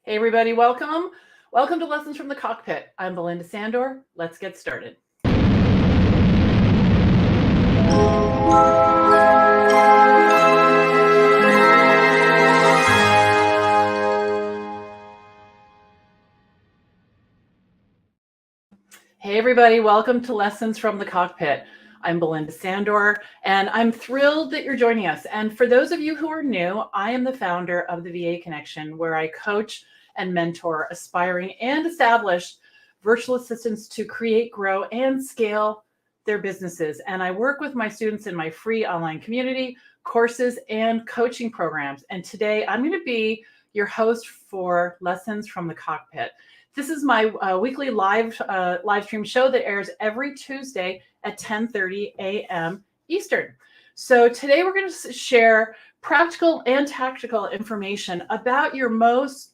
Hey everybody, welcome. Welcome to Lessons from the Cockpit. I'm Belinda Sandor. Let's get started. Hey everybody, welcome to Lessons from the Cockpit. I'm Belinda Sandor, and I'm thrilled that you're joining us. And for those of you who are new, I am the founder of the VA Connection, where I coach and mentor aspiring and established virtual assistants to create, grow, and scale their businesses. And I work with my students in my free online community, courses, and coaching programs. And today I'm going to be your host for Lessons from the Cockpit. This is my weekly live stream show that airs every Tuesday at 10:30 a.m. Eastern. So today we're going to share practical and tactical information about your most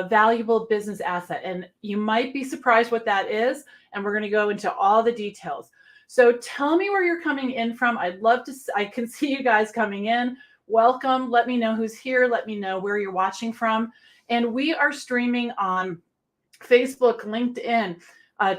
valuable business asset. And you might be surprised what that is. And we're going to go into all the details. So tell me where you're coming in from. I'd love to, I can see you guys coming in. Welcome. Let me know who's here. Let me know where you're watching from. And we are streaming on Facebook, LinkedIn,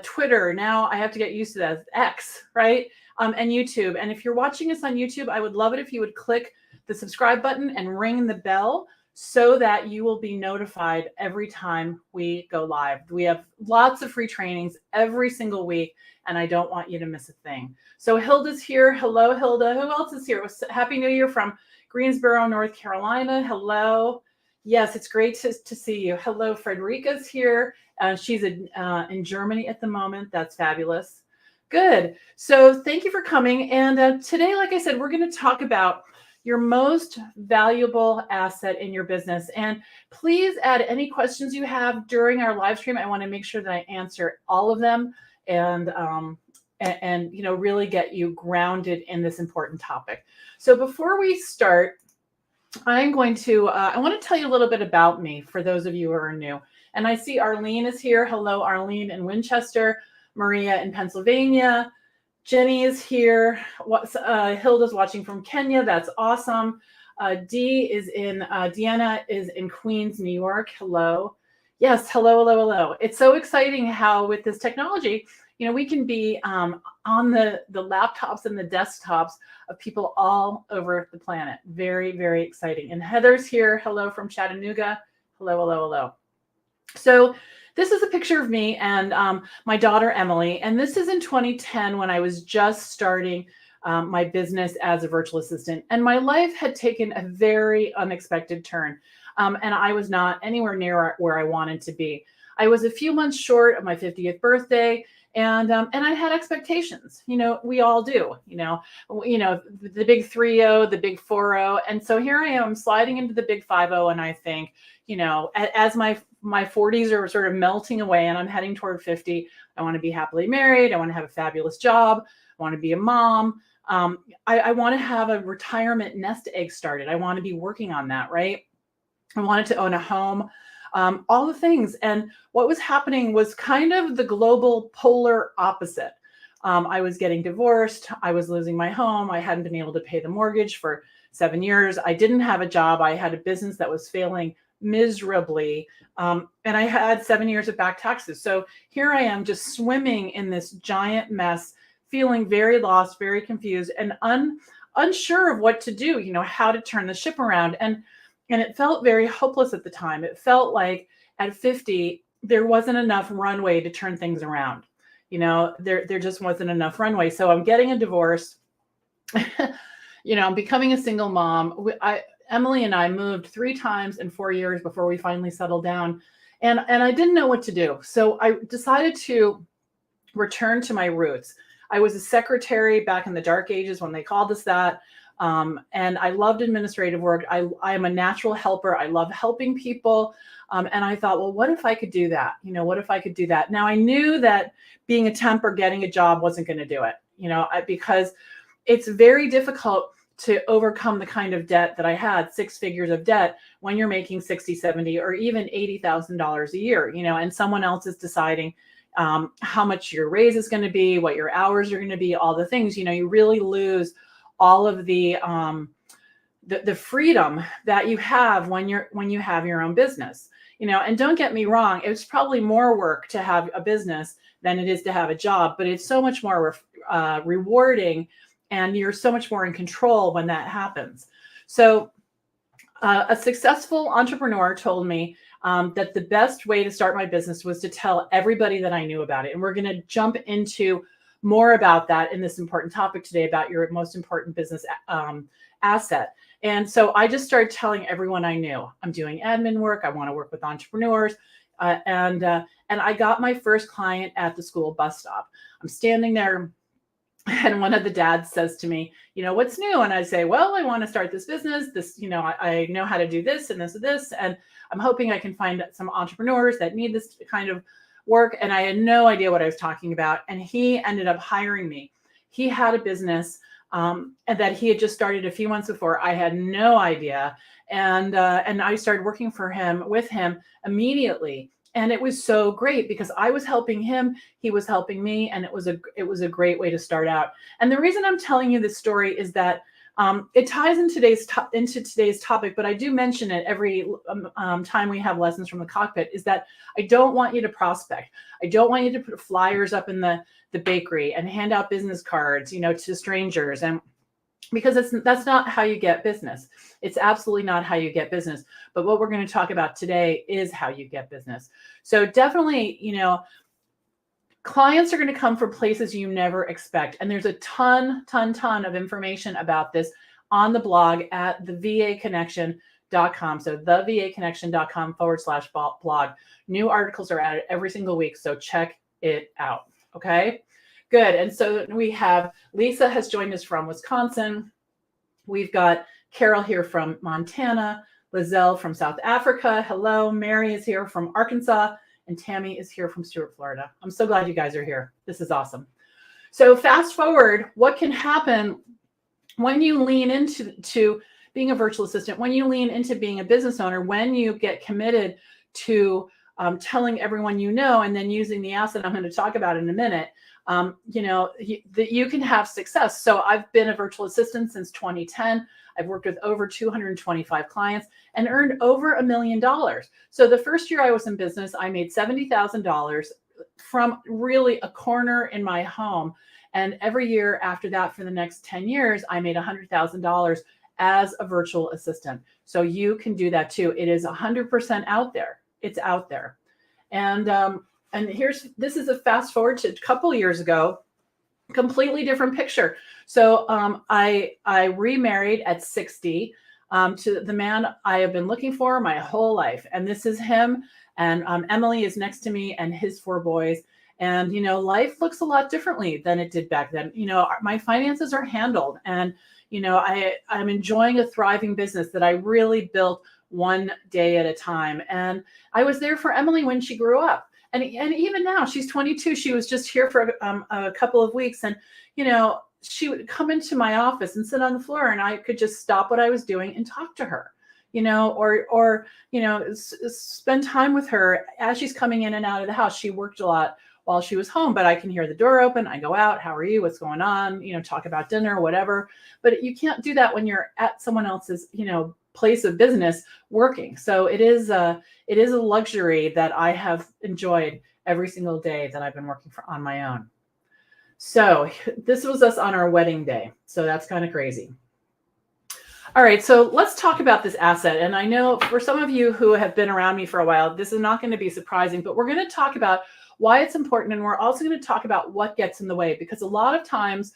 Twitter. Now I have to get used to that. X, right? And YouTube. And if you're watching us on YouTube, I would love it if you would click the subscribe button and ring the bell so that you will be notified every time we go live. We have lots of free trainings every single week, and I don't want you to miss a thing. So Hilda's here. Hello, Hilda. Who else is here? Happy New Year from Greensboro, North Carolina. Hello. Yes, it's great to see you. Hello, Frederica's here. She's in Germany at the moment. That's fabulous. Good. So thank you for coming. And today, like I said, we're going to talk about your most valuable asset in your business. And please add any questions you have during our live stream. I want to make sure that I answer all of them and really get you grounded in this important topic. So before we start, I'm going to, I want to tell you a little bit about me for those of you who are new. And I see Arlene is here. Hello, Arlene in Winchester, Maria in Pennsylvania. Jenny is here. Hilda's watching from Kenya. That's awesome. Deanna is in Queens, New York. Hello. Yes, hello. It's so exciting how with this technology, we can be on the laptops and the desktops of people all over the planet. Very, very exciting. And Heather's here. Hello from Chattanooga. Hello. So this is a picture of me and my daughter, Emily. And this is in 2010 when I was just starting my business as a virtual assistant. And my life had taken a very unexpected turn. And I was not anywhere near where I wanted to be. I was a few months short of my 50th birthday. And I had expectations, we all do, the big 3-0, the big 4-0. And so here I am sliding into the big 5-0. And I think, as my 40s are sort of melting away and I'm heading toward 50, I want to be happily married. I want to have a fabulous job. I want to be a mom. I want to have a retirement nest egg started. I want to be working on that, right? I wanted to own a home. All the things. And what was happening was kind of the global polar opposite. I was getting divorced. I was losing my home. I hadn't been able to pay the mortgage for 7 years. I didn't have a job. I had a business that was failing miserably. And I had 7 years of back taxes. So here I am just swimming in this giant mess, feeling very lost, very confused, and unsure of what to do, how to turn the ship around. And it felt very hopeless at the time. It felt like at 50, there wasn't enough runway to turn things around. There just wasn't enough runway. So I'm getting a divorce. I'm becoming a single mom. Emily and I moved 3 times in 4 years before we finally settled down. And I didn't know what to do. So I decided to return to my roots. I was a secretary back in the dark ages when they called us that. And I loved administrative work. I am a natural helper. I love helping people. And I thought, well, what if I could do that? What if I could do that? Now I knew that being a temp or getting a job wasn't going to do it, because it's very difficult to overcome the kind of debt that I had, 6 figures of debt, when you're making $60, $70, or even $80,000 a year, and someone else is deciding how much your raise is going to be, what your hours are going to be, all the things, you really lose all of the the freedom that you have when you have your own business. And don't get me wrong, it's probably more work to have a business than it is to have a job, but it's so much more rewarding, and you're so much more in control when that happens. So a successful entrepreneur told me that the best way to start my business was to tell everybody that I knew about it. And we're going to jump into more about that in this important topic today, about your most important business asset. And so I just started telling everyone I knew. I'm doing admin work. I want to work with entrepreneurs. And I got my first client at the school bus stop. I'm standing there, and one of the dads says to me, what's new? And I say, well, I want to start this business. I know how to do this and this and this. And I'm hoping I can find some entrepreneurs that need this kind of work. And I had no idea what I was talking about. And he ended up hiring me. He had a business and that he had just started a few months before. I had no idea. And I started working with him immediately. And it was so great because I was helping him, he was helping me, and it was a great way to start out. And the reason I'm telling you this story is that it ties into today's topic, but I do mention it every time we have lessons from the cockpit, is that I don't want you to prospect. I don't want you to put flyers up in the bakery and hand out business cards, to strangers, and because that's not how you get business. It's absolutely not how you get business. But what we're going to talk about today is how you get business. So definitely, clients are going to come from places you never expect. And there's a ton of information about this on the blog at thevaconnection.com. So thevaconnection.com/blog. New articles are added every single week. So check it out. Okay. Good. And so we have Lisa has joined us from Wisconsin. We've got Carol here from Montana, Lizelle from South Africa. Hello. Mary is here from Arkansas, and Tammy is here from Stuart, Florida. I'm so glad you guys are here. This is awesome. So fast forward, what can happen when you lean into being a virtual assistant, when you lean into being a business owner, when you get committed to telling everyone and then using the asset I'm going to talk about in a minute, that you can have success. So I've been a virtual assistant since 2010. I've worked with over 225 clients and earned over $1 million. So the first year I was in business, I made $70,000 from really a corner in my home. And every year after that, for the next 10 years, I made $100,000 as a virtual assistant. So you can do that too. It is 100% out there. It's out there. And this is a fast forward to a couple of years ago, completely different picture. So I remarried at 60 to the man I have been looking for my whole life. And this is him. And Emily is next to me and his 4 boys. And, life looks a lot differently than it did back then. My finances are handled. And, I'm enjoying a thriving business that I really built one day at a time. And I was there for Emily when she grew up. And even now, she's 22. She was just here for a couple of weeks. And, she would come into my office and sit on the floor, and I could just stop what I was doing and talk to her, or spend time with her as she's coming in and out of the house. She worked a lot while she was home, but I can hear the door open. I go out. How are you? What's going on? Talk about dinner, whatever. But you can't do that when you're at someone else's, place of business working. So it is a luxury that I have enjoyed every single day that I've been working on my own. So this was us on our wedding day. So that's kind of crazy. All right, so let's talk about this asset. And I know for some of you who have been around me for a while, this is not going to be surprising, but we're going to talk about why it's important. And we're also going to talk about what gets in the way, because a lot of times,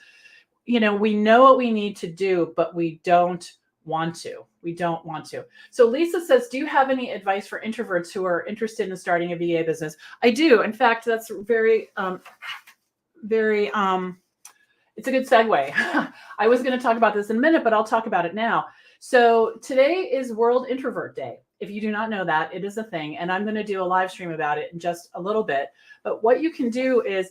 we know what we need to do, but we don't want to. We don't want to. So Lisa says, do you have any advice for introverts who are interested in starting a VA business? I do. In fact, that's very, it's a good segue. I was going to talk about this in a minute, but I'll talk about it now. So today is World Introvert Day. If you do not know that, it is a thing. And I'm going to do a live stream about it in just a little bit. But what you can do is,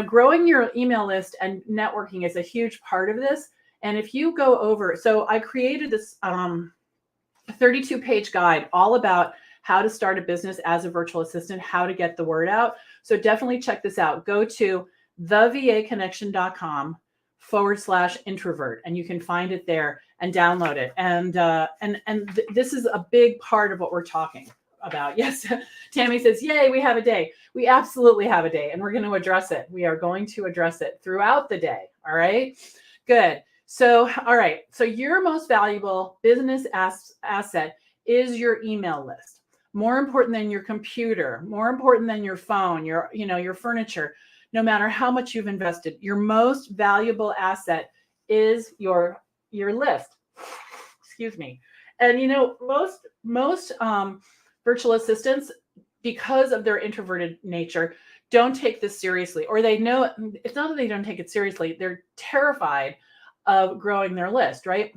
growing your email list and networking is a huge part of this. And if you go over, so I created this 32-page guide all about how to start a business as a virtual assistant, how to get the word out. So definitely check this out. Go to thevaconnection.com/introvert, and you can find it there. and download it. And this is a big part of what we're talking about. Yes, Tammy says, yay, we have a day. We absolutely have a day, and we're going to address it. We are going to address it throughout the day. All right, good. So, all right. So your most valuable business asset is your email list. More important than your computer, more important than your phone, your furniture. No matter how much you've invested, your most valuable asset is your list. Excuse me. And most virtual assistants, because of their introverted nature, don't take this seriously, or they know it's not that they don't take it seriously. They're terrified of growing their list, right?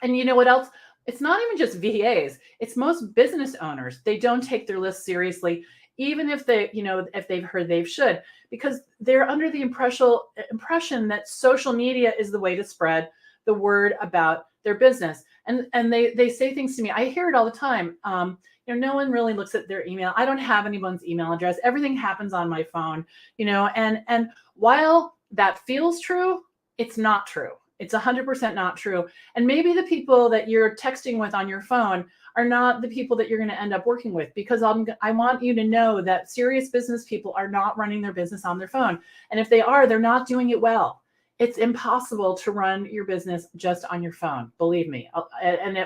And you know what else? It's not even just VAs. It's most business owners. They don't take their list seriously, even if if they've heard they should, because they're under the impression that social media is the way to spread the word about their business. And they say things to me. I hear it all the time. No one really looks at their email. I don't have anyone's email address. Everything happens on my phone, and while that feels true, it's not true. It's 100% not true. And maybe the people that you're texting with on your phone are not the people that you're going to end up working with, because I want you to know that serious business people are not running their business on their phone. And if they are, they're not doing it well. It's impossible to run your business just on your phone. Believe me. And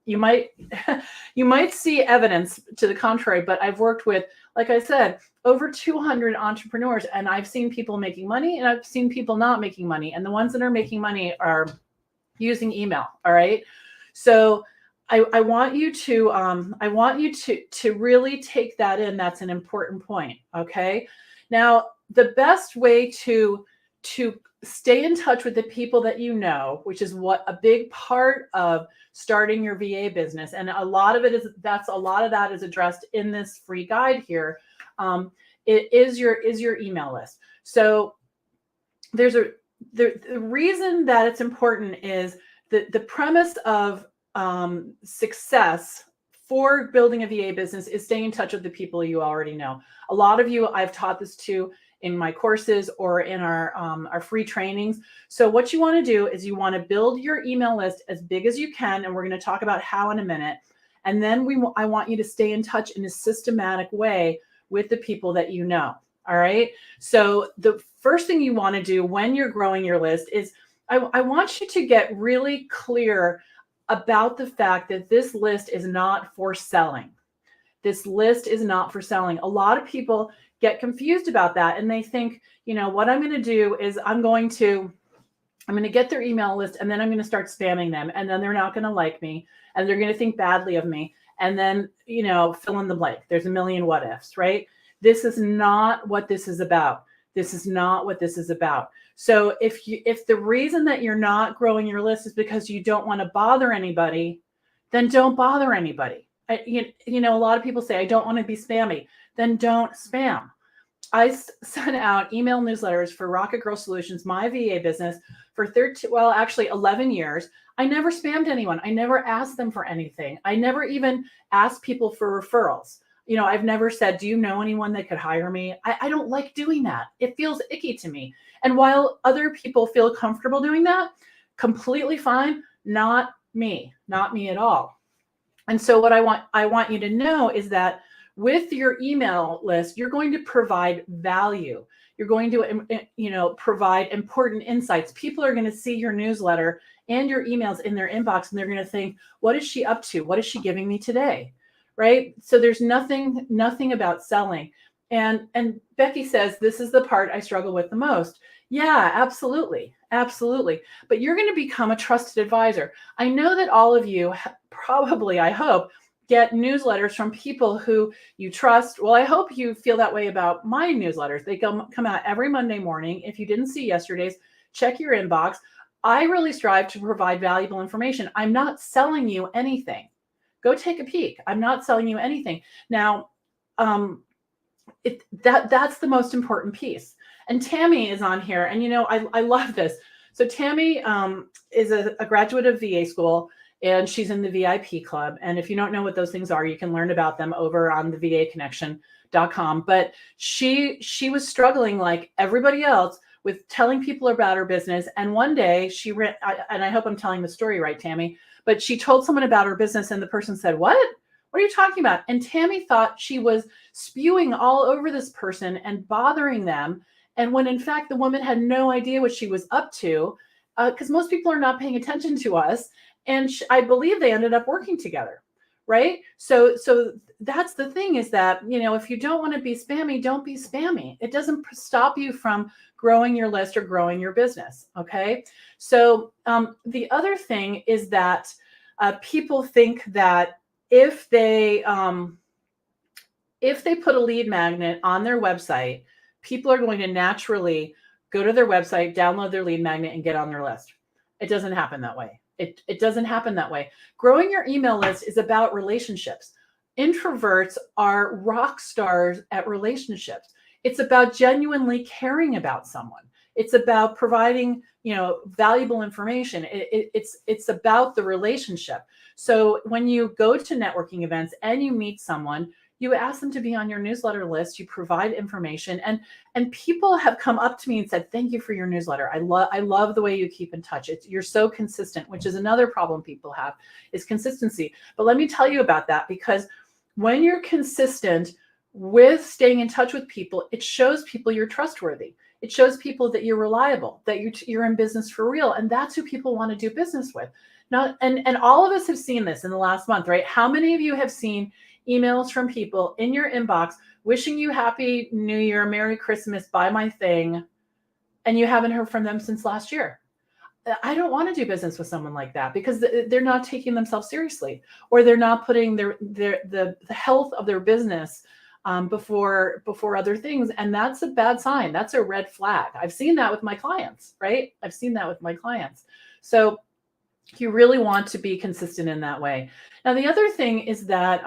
you might see evidence to the contrary, but I've worked with, like I said, over 200 entrepreneurs, and I've seen people making money and I've seen people not making money. And the ones that are making money are using email. All right. So I want you to really take that in. That's an important point. Okay. Now, the best way to stay in touch with the people that you know, which is what a big part of starting your VA business, and a lot of that is addressed in this free guide here. It is your email list. So the reason that it's important is that the premise of success for building a VA business is staying in touch with the people you already know. A lot of you, I've taught this to in my courses or in our free trainings. So what you want to do is you want to build your email list as big as you can, and we're going to talk about how in a minute. And then I want you to stay in touch in a systematic way with the people that you know. All right. So the first thing you want to do when you're growing your list is I want you to get really clear about the fact that this list is not for selling. This list is not for selling. A lot of people get confused about that, and they think, what I'm going to do is I'm going to get their email list, and then I'm going to start spamming them, and then they're not going to like me, and they're going to think badly of me, and then, fill in the blank. There's a million what ifs, right? This is not what this is about. This is not what this is about. So if the reason that you're not growing your list is because you don't want to bother anybody, then don't bother anybody. A lot of people say, I don't want to be spammy. Then don't spam. I sent out email newsletters for Rocket Girl Solutions, my VA business, for 11 years. I never spammed anyone. I never asked them for anything. I never even asked people for referrals. I've never said, do you know anyone that could hire me? I don't like doing that. It feels icky to me. And while other people feel comfortable doing that, completely fine. Not me at all. And so what I want you to know is that with your email list, you're going to provide value. You're going to, provide important insights. People are going to see your newsletter and your emails in their inbox, and they're going to think, what is she up to? What is she giving me today? Right? So there's nothing about selling. And Becky says, this is the part I struggle with the most. Yeah, absolutely. Absolutely. But you're going to become a trusted advisor. I know that all of you probably, I hope, get newsletters from people who you trust. Well, I hope you feel that way about my newsletters. They come out every Monday morning. If you didn't see yesterday's, check your inbox. I really strive to provide valuable information. I'm not selling you anything. Go take a peek. I'm not selling you anything. Now, that's the most important piece. And Tammy is on here, and I love this. So Tammy is a graduate of VA school, and she's in the VIP club. And if you don't know what those things are, you can learn about them over on the VAconnection.com. But she was struggling like everybody else with telling people about her business. And one day she ran, and I hope I'm telling the story right, Tammy, but she told someone about her business and the person said, what are you talking about? And Tammy thought she was spewing all over this person and bothering them. And when in fact, the woman had no idea what she was up to, because most people are not paying attention to us. And I believe they ended up working together. Right. So that's the thing, is that, if you don't want to be spammy, don't be spammy. It doesn't stop you from growing your list or growing your business. Okay. So the other thing is that people think that if they put a lead magnet on their website, people are going to naturally go to their website, download their lead magnet, and get on their list. It doesn't happen that way. It doesn't happen that way. Growing your email list is about relationships. Introverts are rock stars at relationships. It's about genuinely caring about someone. It's about providing, valuable information. It's about the relationship. So when you go to networking events and you meet someone, you ask them to be on your newsletter list, you provide information, and people have come up to me and said, thank you for your newsletter. I love the way you keep in touch. You're so consistent, which is another problem people have, is consistency. But let me tell you about that, because when you're consistent with staying in touch with people, it shows people you're trustworthy. It shows people that you're reliable, that you're in business for real. And that's who people want to do business with. Now, and all of us have seen this in the last month, right? How many of you have seen emails from people in your inbox wishing you Happy New Year, Merry Christmas, buy my thing, and you haven't heard from them since last year? I don't want to do business with someone like that, because they're not taking themselves seriously, or they're not putting the health of their business before other things. And that's a bad sign. That's a red flag. I've seen that with my clients, right? I've seen that with my clients. So you really want to be consistent in that way. Now, the other thing is that,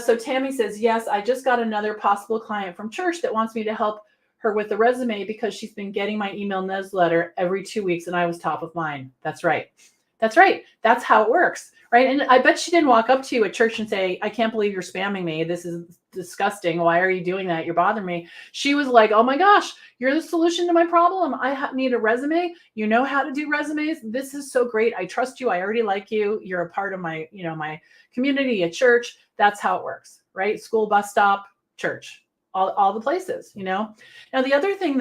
so Tammy says, yes, I just got another possible client from church that wants me to help her with the resume because she's been getting my email newsletter every 2 weeks and I was top of mind. That's right. That's right. That's how it works, right? And I bet she didn't walk up to you at church and say, I can't believe you're spamming me. This is disgusting. Why are you doing that? You're bothering me. She was like, oh my gosh, you're the solution to my problem. I need a resume. You know how to do resumes. This is so great. I trust you. I already like you. You're a part of my, my community at church. That's how it works, right? School, bus stop, church, all the places, Now, the other thing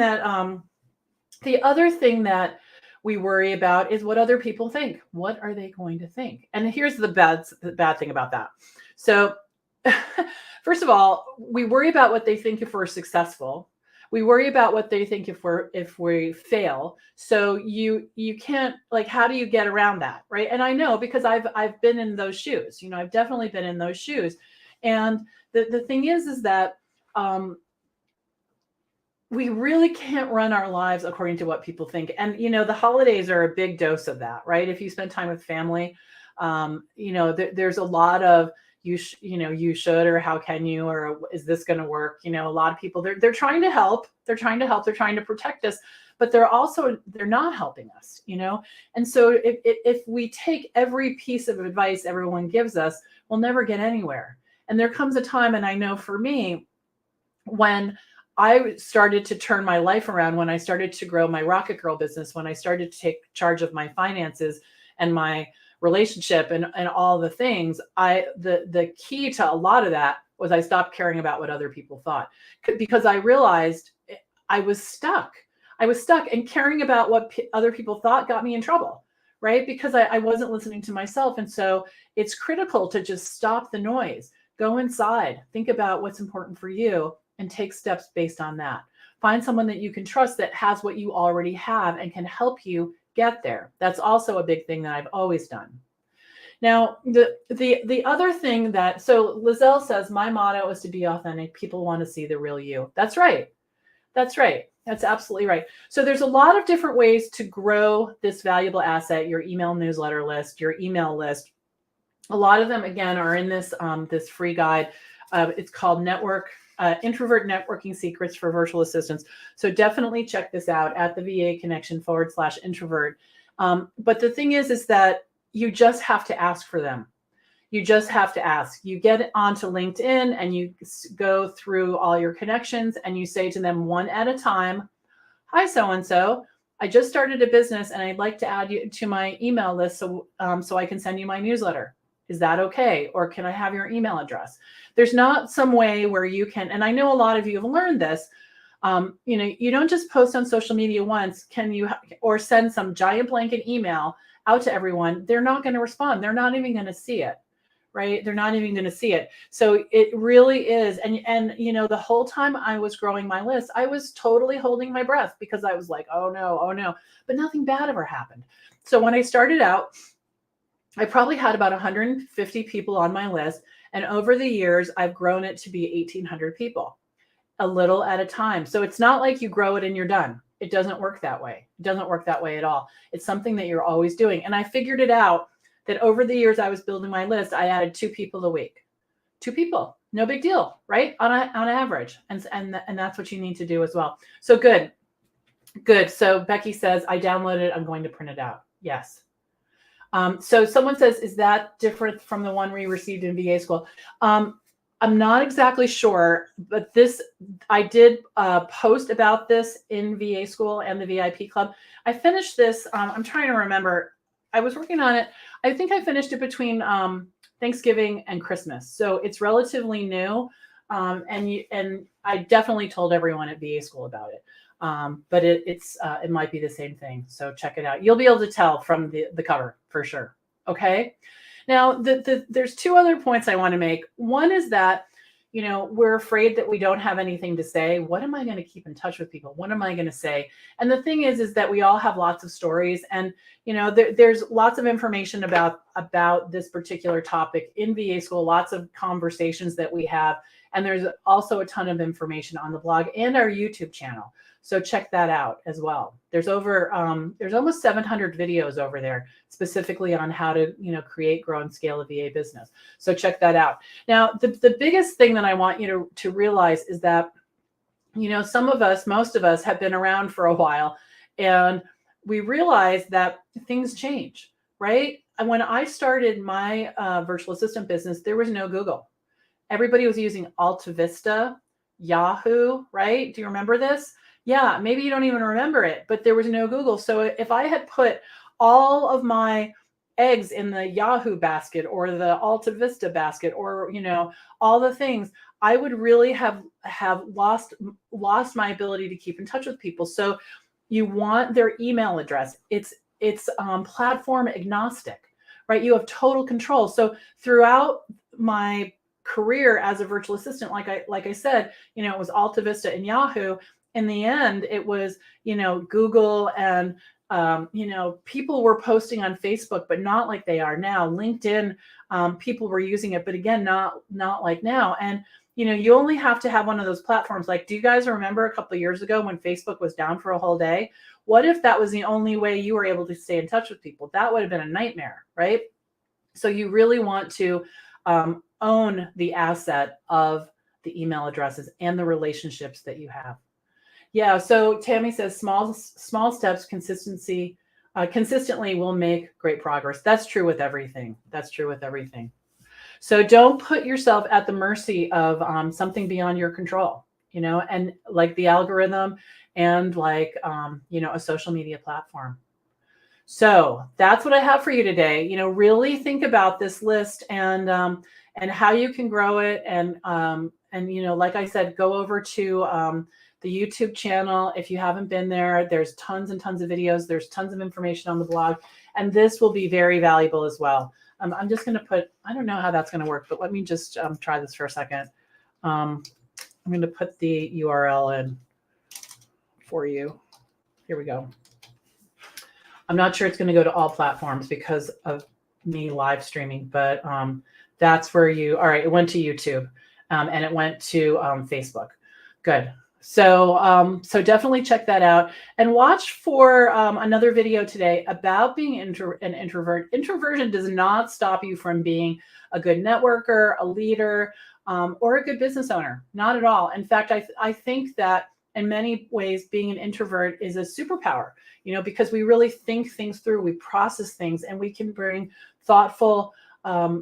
that we worry about is what other people think. What are they going to think? And here's the bad thing about that. So first of all, we worry about what they think if we're successful. We worry about what they think if we fail. So you can't, like, how do you get around that, right? And I know, because I've been in those shoes. I've definitely been in those shoes. And the thing is that we really can't run our lives according to what people think. And, the holidays are a big dose of that, right? If you spend time with family, there's a lot of, you should, or how can you, or is this going to work? A lot of people, they're trying to help. They're trying to protect us, but they're not helping us, And so if we take every piece of advice everyone gives us, we'll never get anywhere. And there comes a time, and I know for me, when I started to turn my life around, when I started to grow my Rocket Girl business, when I started to take charge of my finances and my relationship and all the things, the key to a lot of that was I stopped caring about what other people thought, because I realized I was stuck. And caring about what other people thought got me in trouble, right? Because I wasn't listening to myself. And so it's critical to just stop the noise, go inside, think about what's important for you, and take steps based on that. Find someone that you can trust that has what you already have and can help you get there. That's also a big thing that I've always done. Now, the other thing so Lizelle says, my motto is to be authentic. People want to see the real you. That's right. That's right. That's absolutely right. So there's a lot of different ways to grow this valuable asset, your email newsletter list, your email list. A lot of them, again, are in this free guide. It's called Introvert Networking Secrets for Virtual Assistants. So definitely check this out at the VA Connection /introvert. But the thing is that you just have to ask for them. You just have to ask. You get onto LinkedIn and you go through all your connections and you say to them one at a time, Hi, so-and-so. I just started a business and I'd like to add you to my email list so I can send you my newsletter. Is that okay? Or can I have your email address? There's not some way where you can, and I know a lot of you have learned this, you don't just post on social media once, or send some giant blanket email out to everyone. They're not going to respond. They're not even going to see it, right? They're not even going to see it. So it really is. And the whole time I was growing my list, I was totally holding my breath because I was like, oh no, but nothing bad ever happened. So when I started out, I probably had about 150 people on my list. And over the years, I've grown it to be 1,800 people, a little at a time. So it's not like you grow it and you're done. It doesn't work that way. It doesn't work that way at all. It's something that you're always doing. And I figured it out that over the years I was building my list, I added 2 people a week. 2 people, no big deal, right? On average. And that's what you need to do as well. So good. So Becky says, I downloaded it. I'm going to print it out. Yes. So someone says, is that different from the one we received in VA school? I'm not exactly sure, but I did post about this in VA school and the VIP club. I finished this. I'm trying to remember. I was working on it. I think I finished it between Thanksgiving and Christmas. So it's relatively new. And I definitely told everyone at VA school about it. But it might be the same thing. So check it out. You'll be able to tell from the cover for sure. Okay. Now, there's 2 other points I want to make. One is that, we're afraid that we don't have anything to say. What am I going to keep in touch with people? What am I going to say? And the thing is that we all have lots of stories, and there's lots of information about this particular topic in VA school. Lots of conversations that we have, and there's also a ton of information on the blog and our YouTube channel. So check that out as well. There's almost 700 videos over there specifically on how to, create, grow, and scale a VA business. So check that out. Now, the biggest thing that I want you to realize is that, most of us have been around for a while, and we realize that things change, right? And when I started my virtual assistant business, there was no Google. Everybody was using Alta Vista, Yahoo, right? Do you remember this? Yeah, maybe you don't even remember it, but there was no Google. So if I had put all of my eggs in the Yahoo basket or the Alta Vista basket, or, all the things, I would really have lost my ability to keep in touch with people. So you want their email address. It's platform agnostic, right? You have total control. So throughout my career as a virtual assistant, like I said, it was Alta Vista and Yahoo. In the end, it was, Google, and, people were posting on Facebook, but not like they are now. LinkedIn, people were using it, but again, not like now. And, you only have to have one of those platforms. Like, do you guys remember a couple of years ago when Facebook was down for a whole day? What if that was the only way you were able to stay in touch with people? That would have been a nightmare, right? So you really want to own the asset of the email addresses and the relationships that you have. Yeah. So Tammy says small steps, consistently will make great progress. That's true with everything. So don't put yourself at the mercy of something beyond your control, and like the algorithm and like, a social media platform. So that's what I have for you today. Really think about this list and how you can grow it. And like I said, go over to the YouTube channel. If you haven't been there, there's tons and tons of videos. There's tons of information on the blog, and this will be very valuable as well. I'm just going to put, I don't know how that's going to work, but let me just try this for a second. I'm going to put the URL in for you. Here we go. I'm not sure it's going to go to all platforms because of me live streaming, but that's where all right, it went to YouTube and it went to Facebook. Good. So definitely check that out and watch for another video today about being an introvert. Introversion does not stop you from being a good networker, a leader, or a good business owner. Not at all. In fact, I think that in many ways, being an introvert is a superpower, because we really think things through, we process things, and we can bring thoughtful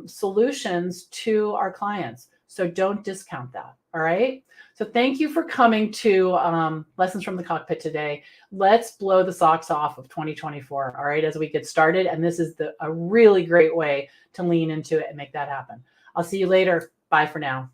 solutions to our clients. So don't discount that. All right. So thank you for coming to Lessons from the Cockpit today. Let's blow the socks off of 2024. All right, as we get started. And this is a really great way to lean into it and make that happen. I'll see you later. Bye for now.